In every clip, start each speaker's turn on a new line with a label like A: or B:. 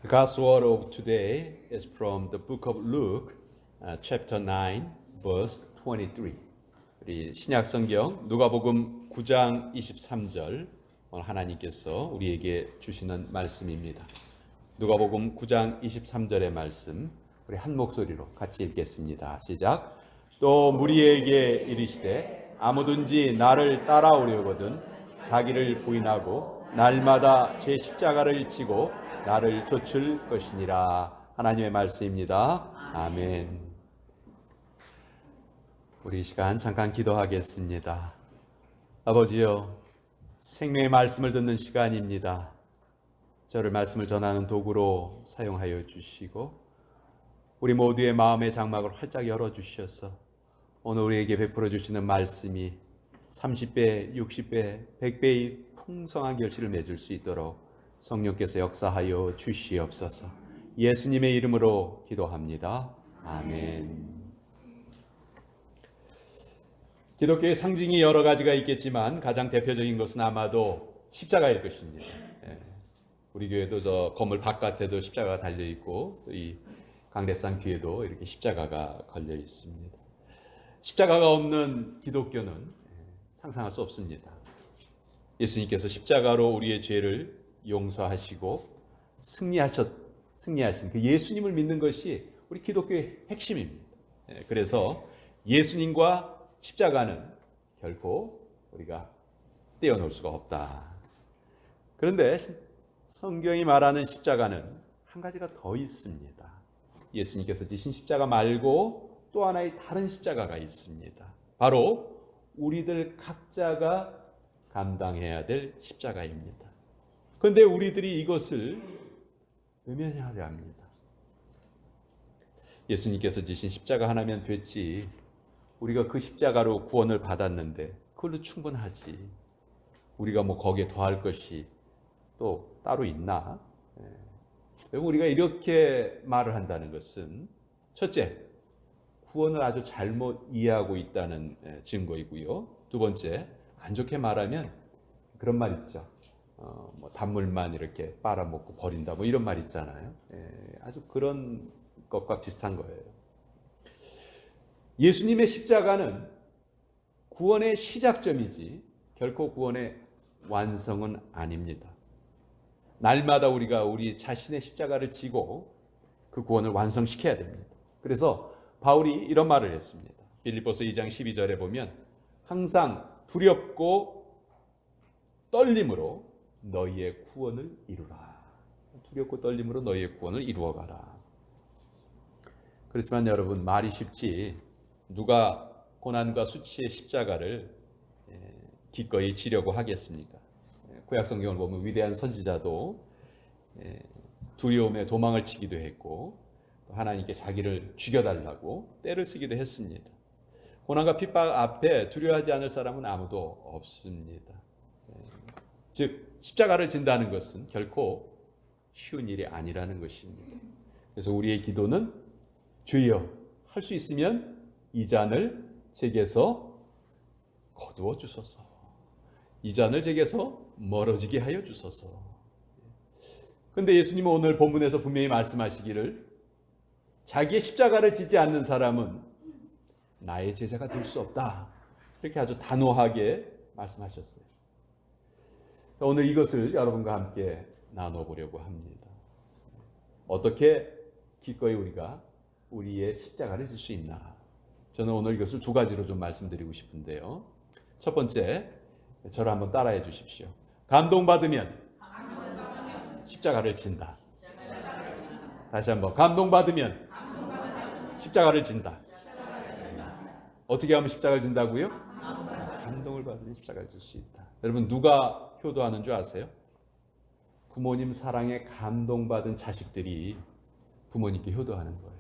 A: The Gospel word of today is from the book of Luke, chapter 9, verse 23. 우리 신약 성경 누가복음 9장 23절 오늘 하나님께서 우리에게 주시는 말씀입니다. 누가복음 9장 23절의 말씀 우리 한 목소리로 같이 읽겠습니다. 시작. 또 무리에게 이르시되 아무든지 나를 따라오려거든 자기를 부인하고 날마다 제 십자가를 지고 나를 좇을 것이니라. 하나님의 말씀입니다. 아멘. 우리 이 시간 잠깐 기도하겠습니다. 아버지여, 생명의 말씀을 듣는 시간입니다. 저를 말씀을 전하는 도구로 사용하여 주시고 우리 모두의 마음의 장막을 활짝 열어주셔서 오늘 우리에게 베풀어 주시는 말씀이 30배, 60배, 100배의 풍성한 결실을 맺을 수 있도록 성령께서 역사하여 주시옵소서. 예수님의 이름으로 기도합니다. 아멘. 기독교의 상징이 여러 가지가 있겠지만 가장 대표적인 것은 아마도 십자가일 것입니다. 우리 교회도 저 건물 바깥에도 십자가가 달려 있고 이 강대상 뒤에도 이렇게 십자가가 걸려 있습니다. 십자가가 없는 기독교는 상상할 수 없습니다. 예수님께서 십자가로 우리의 죄를 용서하시고 승리하신 그 예수님을 믿는 것이 우리 기독교의 핵심입니다. 그래서 예수님과 십자가는 결코 우리가 떼어놓을 수가 없다. 그런데 성경이 말하는 십자가는 한 가지가 더 있습니다. 예수님께서 지신 십자가 말고 또 하나의 다른 십자가가 있습니다. 바로 우리들 각자가 감당해야 될 십자가입니다. 그런데 우리들이 이것을 외면하려 합니다. 예수님께서 지신 십자가 하나면 됐지. 우리가 그 십자가로 구원을 받았는데 그걸로 충분하지. 우리가 뭐 거기에 더할 것이 또 따로 있나? 우리가 이렇게 말을 한다는 것은 첫째, 구원을 아주 잘못 이해하고 있다는 증거이고요. 두 번째, 안 좋게 말하면 그런 말 있죠. 뭐 단물만 이렇게 빨아먹고 버린다 뭐 이런 말 있잖아요. 아주 그런 것과 비슷한 거예요. 예수님의 십자가는 구원의 시작점이지 결코 구원의 완성은 아닙니다. 날마다 우리가 우리 자신의 십자가를 지고 그 구원을 완성시켜야 됩니다. 그래서 바울이 이런 말을 했습니다. 빌립보서 2장 12절에 보면 항상 두렵고 떨림으로 너희의 구원을 이루라. 두렵고 떨림으로 너희의 구원을 이루어가라. 그렇지만 여러분, 말이 쉽지 누가 고난과 수치의 십자가를 기꺼이 지려고 하겠습니까? 구약 성경을 보면 위대한 선지자도 두려움에 도망을 치기도 했고 하나님께 자기를 죽여달라고 떼를 쓰기도 했습니다. 고난과 핍박 앞에 두려워하지 않을 사람은 아무도 없습니다. 즉 십자가를 진다는 것은 결코 쉬운 일이 아니라는 것입니다. 그래서 우리의 기도는 주여, 할 수 있으면 이 잔을 제게서 거두어 주소서. 이 잔을 제게서 멀어지게 하여 주소서. 그런데 예수님은 오늘 본문에서 분명히 말씀하시기를 자기의 십자가를 지지 않는 사람은 나의 제자가 될 수 없다. 이렇게 아주 단호하게 말씀하셨어요. 오늘 이것을 여러분과 함께 나눠보려고 합니다. 어떻게 기꺼이 우리가 우리의 십자가를 질 수 있나? 저는 오늘 이것을 두 가지로 좀 말씀드리고 싶은데요. 첫 번째, 저를 한번 따라해 주십시오. 감동받으면 십자가를 진다. 다시 한번, 감동받으면 십자가를 진다. 어떻게 하면 십자가를 진다고요? 감동을 받으면 십자가를 질 수 있다. 여러분, 누가 효도하는 줄 아세요? 부모님 사랑에 감동받은 자식들이 부모님께 효도하는 거예요.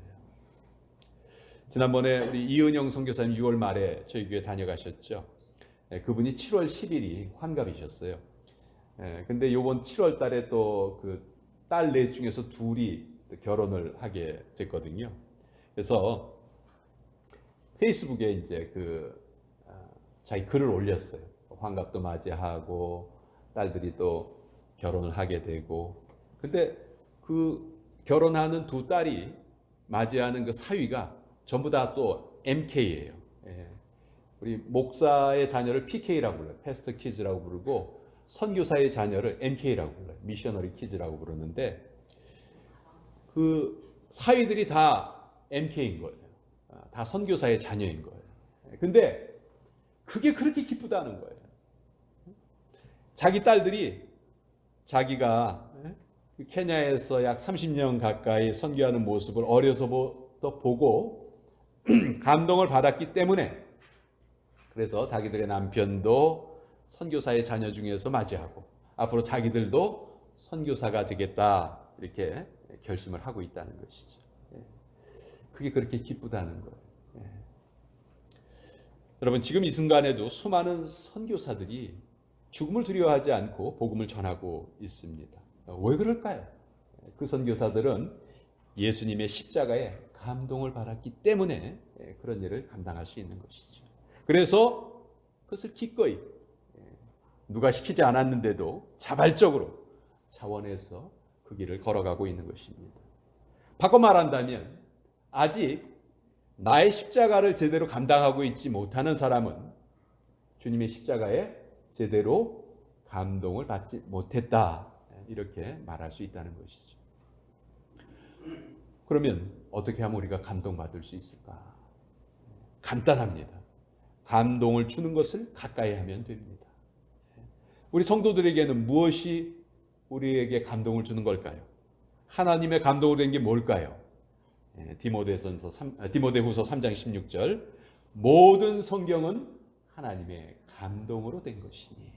A: 지난번에 우리 이은영 선교사님 6월 말에 저희 교회 다녀가셨죠. 그분이 7월 10일이 환갑이셨어요. 근데 이번 7월 달에 또 그 딸 넷 중에서 둘이 결혼을 하게 됐거든요. 그래서 페이스북에 이제 자기 글을 올렸어요. 환갑도 맞이하고 딸들이 또 결혼을 하게 되고. 근데 그 결혼하는 두 딸이 맞이하는 그 사위가 전부 다 또 MK예요. 예. 우리 목사의 자녀를 PK라고 불러요. 패스터 키즈라고 부르고 선교사의 자녀를 MK라고 불러요. 미셔너리 키즈라고 부르는데 그 사위들이 다 MK인 거예요. 다 선교사의 자녀인 거예요. 근데 그게 그렇게 기쁘다는 거예요. 자기 딸들이 자기가 케냐에서 약 30년 가까이 선교하는 모습을 어려서부터 보고 감동을 받았기 때문에 그래서 자기들의 남편도 선교사의 자녀 중에서 맞이하고 앞으로 자기들도 선교사가 되겠다 이렇게 결심을 하고 있다는 것이죠. 그게 그렇게 기쁘다는 거예요. 여러분 지금 이 순간에도 수많은 선교사들이 죽음을 두려워하지 않고 복음을 전하고 있습니다. 왜 그럴까요? 그 선교사들은 예수님의 십자가에 감동을 받았기 때문에 그런 일을 감당할 수 있는 것이죠. 그래서 그것을 기꺼이 누가 시키지 않았는데도 자발적으로 차원에서 그 길을 걸어가고 있는 것입니다. 바꿔 말한다면 아직 나의 십자가를 제대로 감당하고 있지 못하는 사람은 주님의 십자가에 제대로 감동을 받지 못했다. 이렇게 말할 수 있다는 것이죠. 그러면 어떻게 하면 우리가 감동받을 수 있을까? 간단합니다. 감동을 주는 것을 가까이 하면 됩니다. 우리 성도들에게는 무엇이 우리에게 감동을 주는 걸까요? 하나님의 감동으로 된 게 뭘까요? 디모데후서 3장 16절 모든 성경은 하나님의 감동으로 된 것이니.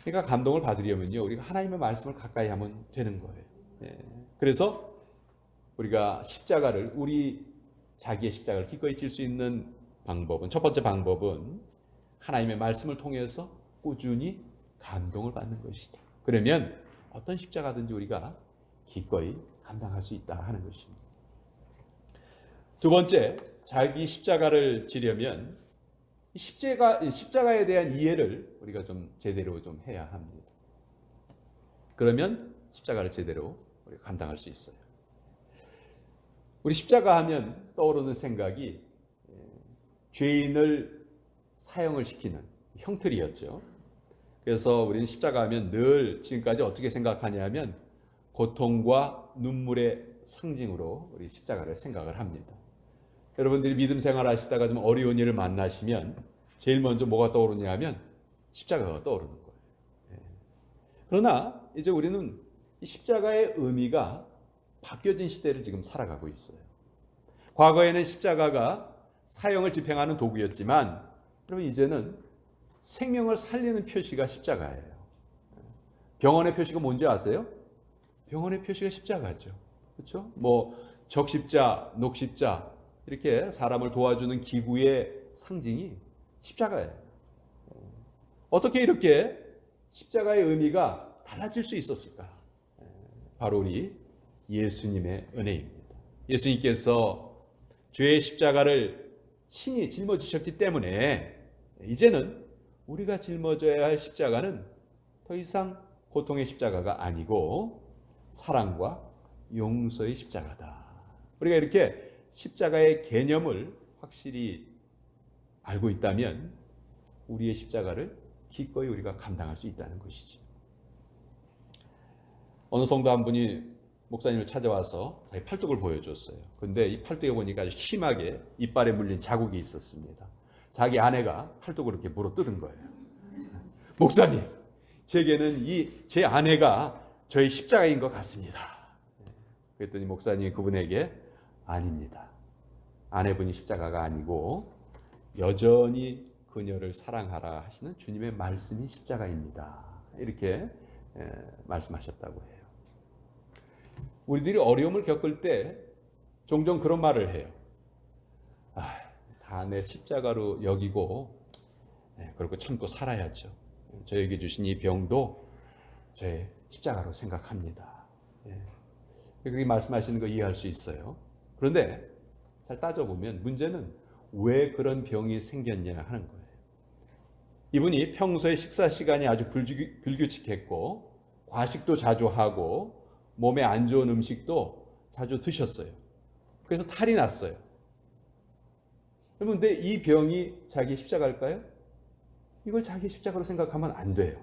A: 그러니까 감동을 받으려면요 우리가 하나님의 말씀을 가까이 하면 되는 거예요. 그래서 우리가 십자가를 자기의 십자가를 기꺼이 질 수 있는 방법은 첫 번째 방법은 하나님의 말씀을 통해서 꾸준히 감동을 받는 것이다. 그러면 어떤 십자가든지 우리가 기꺼이 감당할 수 있다 하는 것입니다. 두 번째, 자기 십자가를 지려면 십자가에 대한 이해를 우리가 좀 제대로 좀 해야 합니다. 그러면 십자가를 제대로 우리가 감당할 수 있어요. 우리 십자가 하면 떠오르는 생각이 죄인을 사형을 시키는 형틀이었죠. 그래서 우리는 십자가 하면 늘 지금까지 어떻게 생각하냐면 고통과 눈물의 상징으로 우리 십자가를 생각을 합니다. 여러분들이 믿음 생활 하시다가 좀 어려운 일을 만나시면 제일 먼저 뭐가 떠오르냐 하면 십자가가 떠오르는 거예요. 그러나 이제 우리는 이 십자가의 의미가 바뀌어진 시대를 지금 살아가고 있어요. 과거에는 십자가가 사형을 집행하는 도구였지만 그러면 이제는 생명을 살리는 표시가 십자가예요. 병원의 표시가 뭔지 아세요? 병원의 표시가 십자가죠. 그렇죠? 뭐 적십자, 녹십자 이렇게 사람을 도와주는 기구의 상징이 십자가예요. 어떻게 이렇게 십자가의 의미가 달라질 수 있었을까? 바로 우리 예수님의 은혜입니다. 예수님께서 죄의 십자가를 친히 짊어지셨기 때문에 이제는 우리가 짊어져야 할 십자가는 더 이상 고통의 십자가가 아니고 사랑과 용서의 십자가다. 우리가 이렇게 십자가의 개념을 확실히 알고 있다면 우리의 십자가를 기꺼이 우리가 감당할 수 있다는 것이지. 어느 성도 한 분이 목사님을 찾아와서 자기 팔뚝을 보여줬어요. 근데 이 팔뚝에 보니까 아주 심하게 이빨에 물린 자국이 있었습니다. 자기 아내가 팔뚝을 이렇게 물어뜯은 거예요. 목사님, 제게는 제 아내가 저의 십자가인 것 같습니다. 그랬더니 목사님이 그분에게 아닙니다. 아내분이 십자가가 아니고 여전히 그녀를 사랑하라 하시는 주님의 말씀이 십자가입니다. 이렇게 말씀하셨다고 해요. 우리들이 어려움을 겪을 때 종종 그런 말을 해요. 다 내 십자가로 여기고 그렇고 참고 살아야죠. 저에게 주신 이 병도 저의 십자가로 생각합니다. 그렇게 말씀하시는 거 이해할 수 있어요. 그런데 잘 따져보면 문제는 왜 그런 병이 생겼냐 하는 거예요. 이분이 평소에 식사 시간이 아주 불규칙했고 과식도 자주 하고 몸에 안 좋은 음식도 자주 드셨어요. 그래서 탈이 났어요. 그런데 이 병이 자기 십자가일까요? 이걸 자기 십자가로 생각하면 안 돼요.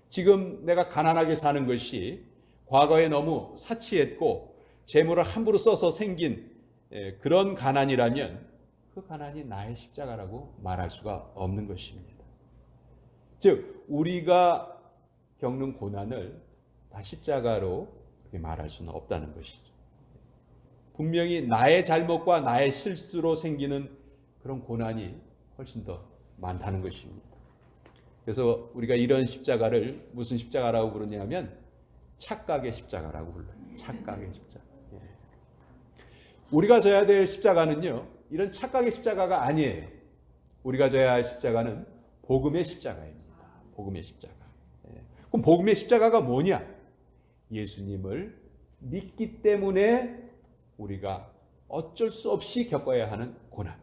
A: 지금 내가 가난하게 사는 것이 과거에 너무 사치했고 재물을 함부로 써서 생긴 그런 가난이라면 그 가난이 나의 십자가라고 말할 수가 없는 것입니다. 즉 우리가 겪는 고난을 다 십자가로 그렇게 말할 수는 없다는 것이죠. 분명히 나의 잘못과 나의 실수로 생기는 그런 고난이 훨씬 더 많다는 것입니다. 그래서 우리가 이런 십자가를 무슨 십자가라고 부르냐면 착각의 십자가라고 불러요. 착각의 십자가. 우리가 져야 될 십자가는요, 이런 착각의 십자가가 아니에요. 우리가 져야 할 십자가는 복음의 십자가입니다. 복음의 십자가. 그럼 복음의 십자가가 뭐냐? 예수님을 믿기 때문에 우리가 어쩔 수 없이 겪어야 하는 고난.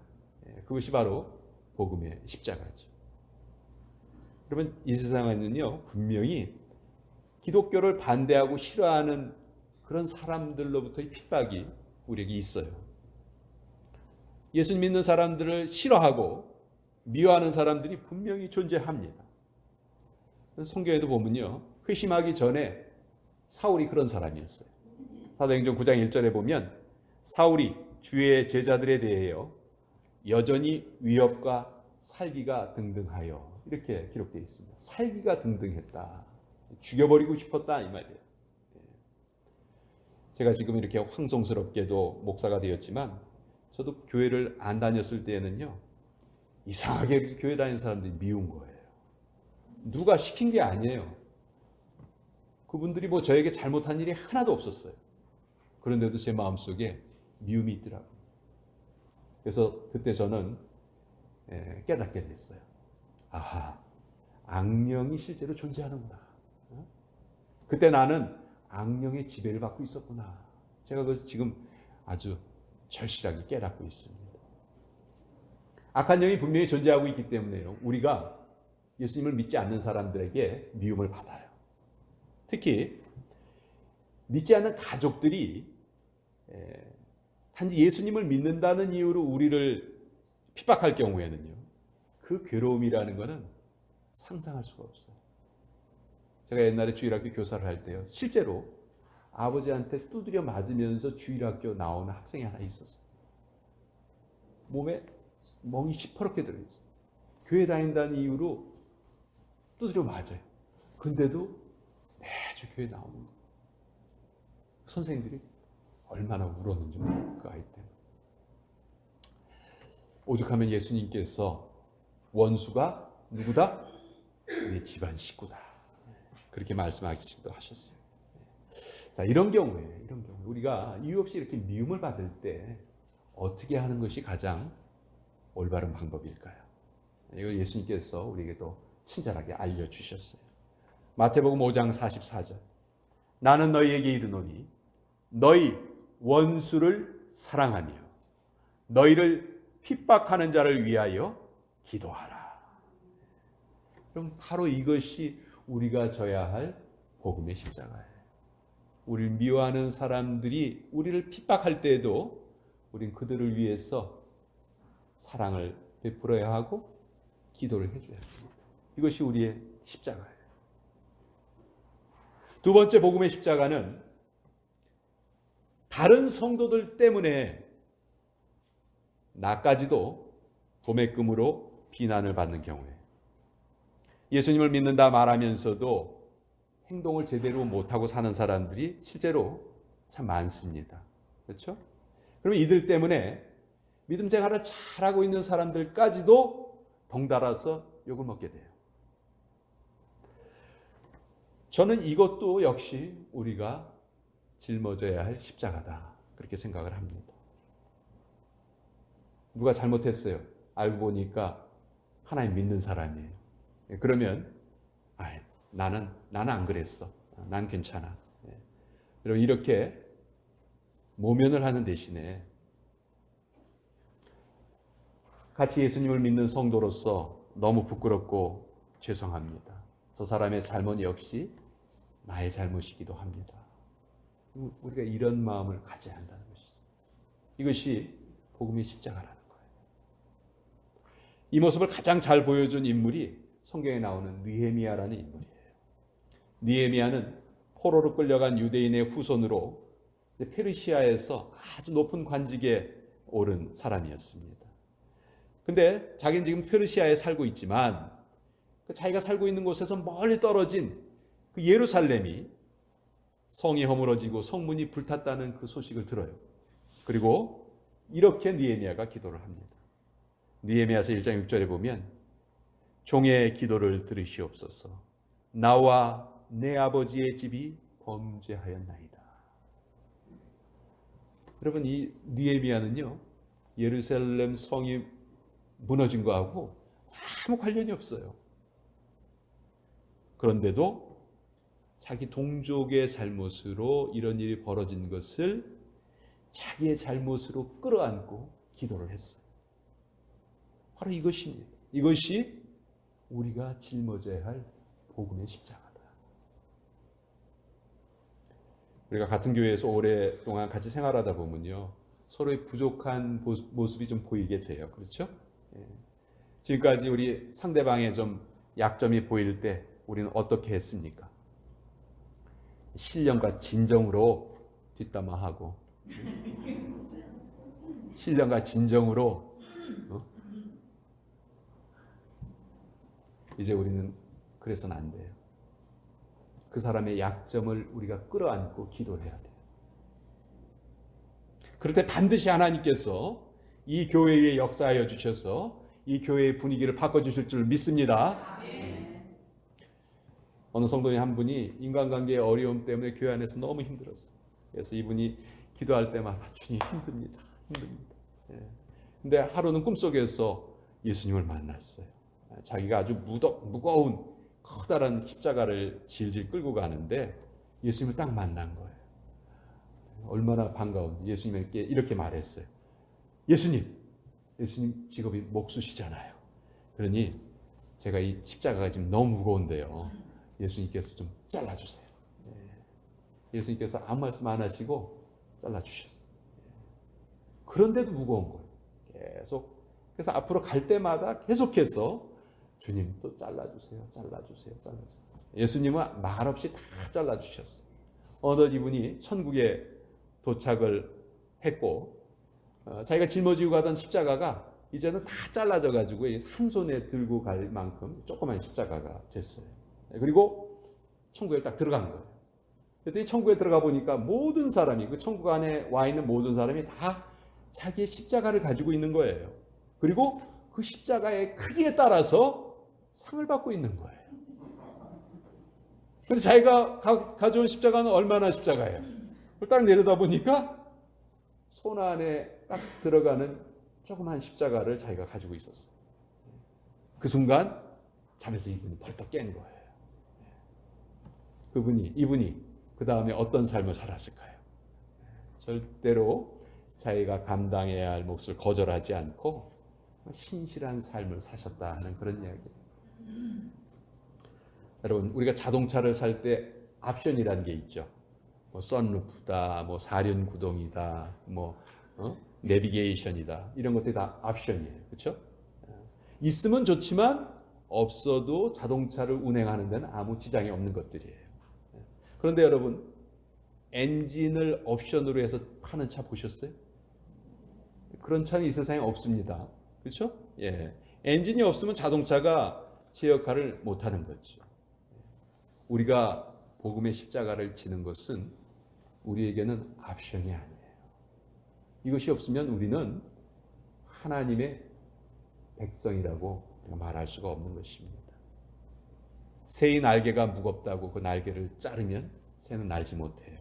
A: 그것이 바로 복음의 십자가죠. 그러면 이 세상에는요, 분명히 기독교를 반대하고 싫어하는 그런 사람들로부터의 핍박이 우리에게 있어요. 예수 믿는 사람들을 싫어하고 미워하는 사람들이 분명히 존재합니다. 성경에도 보면요, 회심하기 전에 사울이 그런 사람이었어요. 사도행전 9장 1절에 보면 사울이 주의 제자들에 대하여 여전히 위협과 살기가 등등하여 이렇게 기록되어 있습니다. 살기가 등등했다. 죽여버리고 싶었다 이 말이에요. 제가 지금 이렇게 황송스럽게도 목사가 되었지만 저도 교회를 안 다녔을 때에는요, 이상하게 교회 다니는 사람들이 미운 거예요. 누가 시킨 게 아니에요. 그분들이 뭐 저에게 잘못한 일이 하나도 없었어요. 그런데도 제 마음속에 미움이 있더라고요. 그래서 그때 저는 깨닫게 됐어요. 아하, 악령이 실제로 존재하는구나. 그때 나는 악령의 지배를 받고 있었구나. 제가 그래서 지금 아주 절실하게 깨닫고 있습니다. 악한 영이 분명히 존재하고 있기 때문에요, 우리가 예수님을 믿지 않는 사람들에게 미움을 받아요. 특히 믿지 않는 가족들이 단지 예수님을 믿는다는 이유로 우리를 핍박할 경우에는요, 그 괴로움이라는 것은 상상할 수가 없어요. 제가 옛날에 주일학교 교사를 할 때요, 실제로 아버지한테 두드려 맞으면서 주일학교 나오는 학생이 하나 있었어요. 몸에 멍이 시퍼렇게 들어있어요. 교회 다닌다는 이유로 두드려 맞아요. 근데도 매주 교회 나오는 거예요. 선생님들이 얼마나 울었는지 그 아이 때문에. 오죽하면 예수님께서 원수가 누구다? 우리 집안 식구다. 그렇게 말씀하시기도 하셨어요. 자, 이런 경우에 우리가 이유 없이 이렇게 미움을 받을 때 어떻게 하는 것이 가장 올바른 방법일까요? 이걸 예수님께서 우리에게도 친절하게 알려주셨어요. 마태복음 5장 44절. 나는 너희에게 이르노니 너희 원수를 사랑하며 너희를 핍박하는 자를 위하여 기도하라. 그럼 바로 이것이 우리가 져야 할 복음의 십자가예요. 우리를 미워하는 사람들이 우리를 핍박할 때에도 우린 그들을 위해서 사랑을 베풀어야 하고 기도를 해줘야 합니다. 이것이 우리의 십자가예요. 두 번째 복음의 십자가는 다른 성도들 때문에 나까지도 도매금으로 비난을 받는 경우에 예수님을 믿는다 말하면서도 행동을 제대로 못하고 사는 사람들이 실제로 참 많습니다. 그렇죠? 그러면 이들 때문에 믿음 생활을 잘하고 있는 사람들까지도 덩달아서 욕을 먹게 돼요. 저는 이것도 역시 우리가 짊어져야 할 십자가다, 그렇게 생각을 합니다. 누가 잘못했어요. 알고 보니까 하나님 믿는 사람이에요. 그러면 나는 안 그랬어. 난 괜찮아. 여러분, 이렇게 모면을 하는 대신에 같이 예수님을 믿는 성도로서 너무 부끄럽고 죄송합니다. 저 사람의 잘못 역시 나의 잘못이기도 합니다. 우리가 이런 마음을 가져야 한다는 것이죠. 이것이 복음의 십자가라는 거예요. 이 모습을 가장 잘 보여준 인물이 성경에 나오는 느헤미야라는 인물이에요. 느헤미야는 포로로 끌려간 유대인의 후손으로 페르시아에서 아주 높은 관직에 오른 사람이었습니다. 근데 자기는 지금 페르시아에 살고 있지만 자기가 살고 있는 곳에서 멀리 떨어진 그 예루살렘이 성이 허물어지고 성문이 불탔다는 그 소식을 들어요. 그리고 이렇게 느헤미야가 기도를 합니다. 느헤미야서 1장 6절에 보면 종의 기도를 들으시옵소서. 나와 내 아버지의 집이 범죄하였나이다. 여러분, 이 느헤미야는요, 예루살렘 성이 무너진 거하고 아무 관련이 없어요. 그런데도 자기 동족의 잘못으로 이런 일이 벌어진 것을 자기의 잘못으로 끌어안고 기도를 했어요. 바로 이것입니다. 이것이 우리가 짊어져야 할 복음의 십자가다. 우리가 같은 교회에서 오랫동안 같이 생활하다 보면요, 서로의 부족한 모습이 좀 보이게 돼요. 그렇죠? 지금까지 우리 상대방의 좀 약점이 보일 때 우리는 어떻게 했습니까? 신령과 진정으로 뒷담화하고, 신령과 진정으로 이제 우리는 그래서는 안 돼요. 그 사람의 약점을 우리가 끌어안고 기도를 해야 돼요. 그럴 때 반드시 하나님께서 이 교회에 역사하여 주셔서 이 교회의 분위기를 바꿔주실 줄 믿습니다. 어느 성도님 한 분이 인간관계의 어려움 때문에 교회 안에서 너무 힘들었어요. 그래서 이분이 기도할 때마다 주님 힘듭니다. 근데 하루는 꿈속에서 예수님을 만났어요. 자기가 아주 무거운 커다란 십자가를 질질 끌고 가는데 예수님을 딱 만난 거예요. 얼마나 반가운지 예수님께 이렇게 말했어요. 예수님 직업이 목수시잖아요. 그러니 제가 이 십자가가 지금 너무 무거운데요. 예수님께서 좀 잘라주세요. 예수님께서 아무 말씀 안 하시고 잘라주셨어요. 그런데도 무거운 거예요. 계속. 그래서 앞으로 갈 때마다 계속해서 주님 또 잘라주세요. 예수님은 말없이 다 잘라주셨어요. 어느 이분이 천국에 도착을 했고 자기가 짊어지고 가던 십자가가 이제는 다 잘라져 가지고 한 손에 들고 갈 만큼 조그만 십자가가 됐어요. 그리고 천국에 딱 들어간 거예요. 그랬더니 천국에 들어가 보니까 모든 사람이, 그 천국 안에 와 있는 모든 사람이 다 자기의 십자가를 가지고 있는 거예요. 그리고 그 십자가의 크기에 따라서 상을 받고 있는 거예요. 근데 자기가 가져온 십자가는 얼마나 십자가예요? 그걸 딱 내려다 보니까 손 안에 딱 들어가는 조그만 십자가를 자기가 가지고 있었어요. 그 순간 잠에서 이분이 벌떡 깬 거예요. 이분이 그 다음에 어떤 삶을 살았을까요? 절대로 자기가 감당해야 할 몫을 거절하지 않고 신실한 삶을 사셨다 하는 그런 이야기예요. 여러분, 우리가 자동차를 살 때 옵션이라는 게 있죠. 뭐 선루프다, 뭐 사륜구동이다, 내비게이션이다, 이런 것들이 다 옵션이에요. 그렇죠? 있으면 좋지만 없어도 자동차를 운행하는 데는 아무 지장이 없는 것들이에요. 그런데 여러분, 엔진을 옵션으로 해서 파는 차 보셨어요? 그런 차는 이 세상에 없습니다. 그렇죠? 예. 엔진이 없으면 자동차가 제 역할을 못하는 거죠. 우리가 복음의 십자가를 지는 것은 우리에게는 옵션이 아니에요. 이것이 없으면 우리는 하나님의 백성이라고 말할 수가 없는 것입니다. 새의 날개가 무겁다고 그 날개를 자르면 새는 날지 못해요.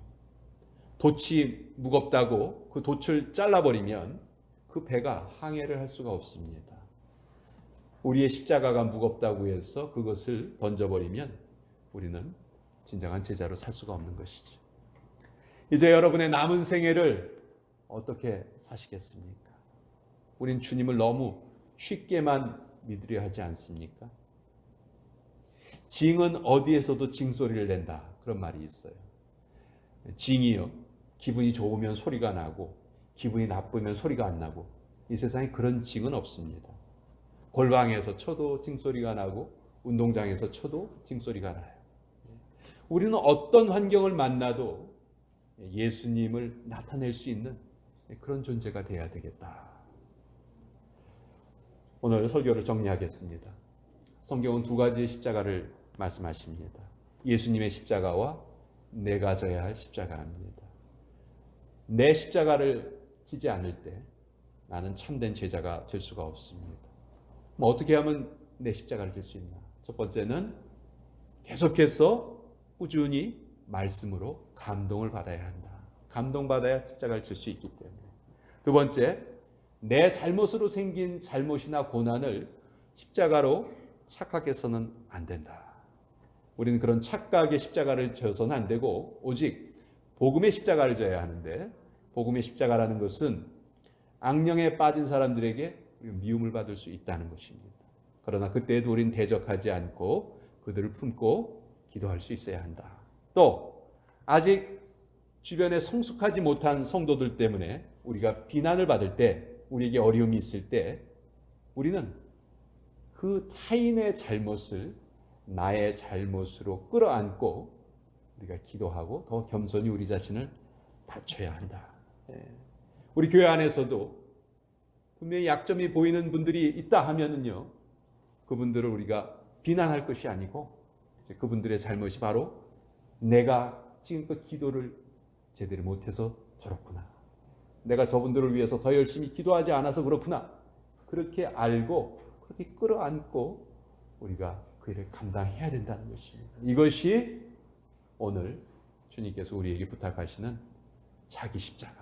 A: 돛이 무겁다고 그 돛을 잘라버리면 그 배가 항해를 할 수가 없습니다. 우리의 십자가가 무겁다고 해서 그것을 던져버리면 우리는 진정한 제자로 살 수가 없는 것이죠. 이제 여러분의 남은 생애를 어떻게 사시겠습니까? 우린 주님을 너무 쉽게만 믿으려 하지 않습니까? 징은 어디에서도 징소리를 낸다. 그런 말이 있어요. 징이요, 기분이 좋으면 소리가 나고 기분이 나쁘면 소리가 안 나고, 이 세상에 그런 징은 없습니다. 골방에서 쳐도 징소리가 나고 운동장에서 쳐도 징소리가 나요. 우리는 어떤 환경을 만나도 예수님을 나타낼 수 있는 그런 존재가 되어야 되겠다. 오늘 설교를 정리하겠습니다. 성경은 두 가지의 십자가를 말씀하십니다. 예수님의 십자가와 내가 져야 할 십자가입니다. 내 십자가를 지지 않을 때 나는 참된 제자가 될 수가 없습니다. 어떻게 하면 내 십자가를 질 수 있나? 첫 번째는 계속해서 꾸준히 말씀으로 감동을 받아야 한다. 감동받아야 십자가를 질 수 있기 때문에. 두 번째, 내 잘못으로 생긴 잘못이나 고난을 십자가로 착각해서는 안 된다. 우리는 그런 착각의 십자가를 져서는 안 되고 오직 복음의 십자가를 져야 하는데, 복음의 십자가라는 것은 악령에 빠진 사람들에게 미움을 받을 수 있다는 것입니다. 그러나 그때에도 우리는 대적하지 않고 그들을 품고 기도할 수 있어야 한다. 또 아직 주변에 성숙하지 못한 성도들 때문에 우리가 비난을 받을 때, 우리에게 어려움이 있을 때 우리는 그 타인의 잘못을 나의 잘못으로 끌어안고 우리가 기도하고 더 겸손히 우리 자신을 낮춰야 한다. 우리 교회 안에서도 분명히 약점이 보이는 분들이 있다 하면은요, 그분들을 우리가 비난할 것이 아니고 이제 그분들의 잘못이 바로 내가 지금껏 기도를 제대로 못해서 저렇구나, 내가 저분들을 위해서 더 열심히 기도하지 않아서 그렇구나, 그렇게 알고 그렇게 끌어안고 우리가 그 일을 감당해야 된다는 것입니다. 이것이 오늘 주님께서 우리에게 부탁하시는 자기 십자가,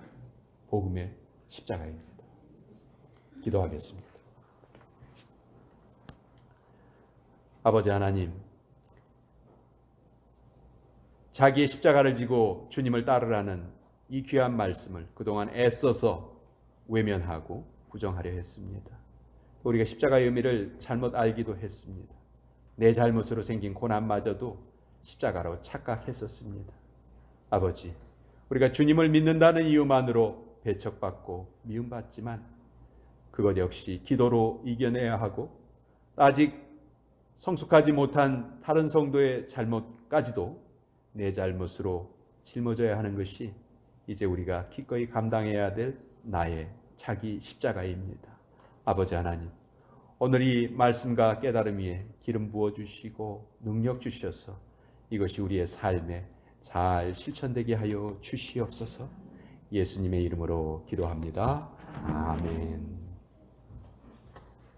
A: 복음의 십자가입니다. 기도하겠습니다. 아버지 하나님, 자기의 십자가를 지고 주님을 따르라는 이 귀한 말씀을 그동안 애써서 외면하고 부정하려 했습니다. 우리가 십자가의 의미를 잘못 알기도 했습니다. 내 잘못으로 생긴 고난마저도 십자가로 착각했었습니다. 아버지, 우리가 주님을 믿는다는 이유만으로 배척받고 미움받지만 그것 역시 기도로 이겨내야 하고, 아직 성숙하지 못한 다른 성도의 잘못까지도 내 잘못으로 짊어져야 하는 것이 이제 우리가 기꺼이 감당해야 될 나의 자기 십자가입니다. 아버지 하나님, 오늘 이 말씀과 깨달음 위에 기름 부어주시고 능력 주셔서 이것이 우리의 삶에 잘 실천되게 하여 주시옵소서. 예수님의 이름으로 기도합니다. 아멘.